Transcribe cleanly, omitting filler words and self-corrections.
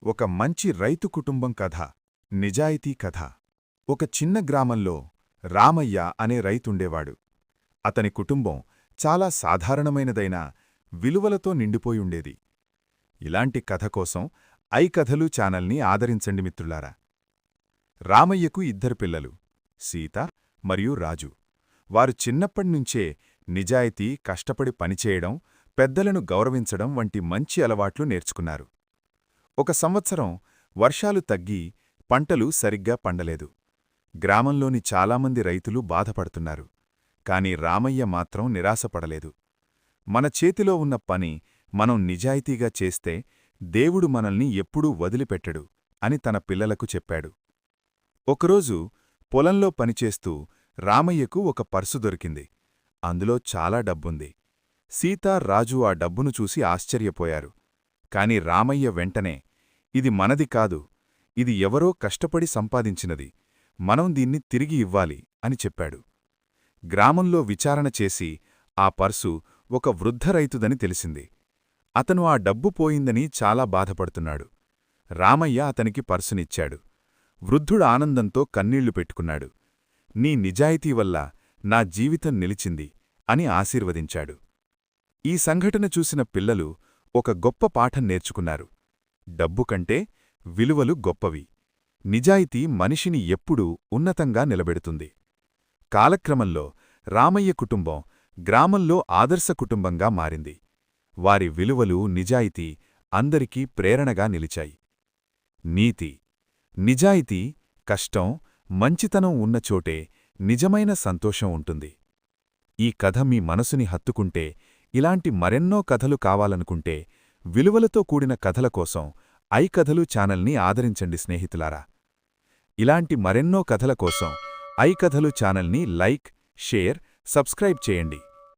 ఒక మంచి రైతు కుటుంబం కథ, నిజాయితీ కథ. ఒక చిన్న గ్రామంలో రామయ్య అనే రైతుండేవాడు. అతని కుటుంబం చాలా సాధారణమైనదైనా విలువలతో నిండిపోయుండేది. ఇలాంటి కథ కోసం ఐ కథలు ఛానల్ని ఆదరించండి మిత్రులారా. రామయ్యకు ఇద్దరు పిల్లలు, సీత మరియు రాజు. వారు చిన్నప్పటినుంచే నిజాయితీ, కష్టపడి పనిచేయడం, పెద్దలను గౌరవించడం వంటి మంచి అలవాట్లు నేర్చుకున్నారు. ఒక సంవత్సరం వర్షాలు తగ్గి పంటలు సరిగ్గా పండలేదు. గ్రామంలోని చాలామంది రైతులు బాధపడుతున్నారు. కాని రామయ్య మాత్రం నిరాశపడలేదు. మన చేతిలో ఉన్న పని మనం నిజాయితీగా చేస్తే దేవుడు మనల్ని ఎప్పుడూ వదిలిపెట్టడు అని తన పిల్లలకు చెప్పాడు. ఒకరోజు పొలంలో పనిచేస్తూ రామయ్యకు ఒక పర్సు దొరికింది. అందులో చాలా డబ్బుంది. సీత, రాజు ఆ డబ్బును చూసి ఆశ్చర్యపోయారు. కాని రామయ్య వెంటనే, ఇది మనది కాదు, ఇది ఎవరో కష్టపడి సంపాదించినది, మనం దీన్ని తిరిగి ఇవ్వాలి అని చెప్పాడు. గ్రామంలో విచారణ చేసి ఆ పర్సు ఒక వృద్ధ రైతుదని తెలిసింది. అతను ఆ డబ్బు పోయిందని చాలా బాధపడుతున్నాడు. రామయ్య అతనికి పర్సునిచ్చాడు. వృద్ధుడు ఆనందంతో కన్నీళ్లు పెట్టుకున్నాడు. నీ నిజాయితీ వల్ల నా జీవితం నిలిచింది అని ఆశీర్వదించాడు. ఈ సంఘటన చూసిన పిల్లలు ఒక గొప్ప పాఠం నేర్చుకున్నారు. డబ్బు కంటే విలువలు గొప్పవి. నిజాయితీ మనిషిని ఎప్పుడూ ఉన్నతంగా నిలబెడుతుంది. కాలక్రమంలో రామయ్య కుటుంబం గ్రామంలో ఆదర్శ కుటుంబంగా మారింది. వారి విలువలు, నిజాయితీ అందరికీ ప్రేరణగా నిలిచాయి. నీతి: నిజాయితీ, కష్టం, మంచితనం ఉన్నచోటే నిజమైన సంతోషం ఉంటుంది. ఈ కథ మీ మనసుని హత్తుకుంటే, ఇలాంటి మరెన్నో కథలు కావాలనుకుంటే విలువలతో కూడిన కథల కోసం ఐ కథలు ఛానల్ని ఆదరించండి స్నేహితులారా. ఇలాంటి మరెన్నో కథల కోసం ఐ కథలు ఛానల్ని లైక్, షేర్, సబ్స్క్రైబ్ చేయండి.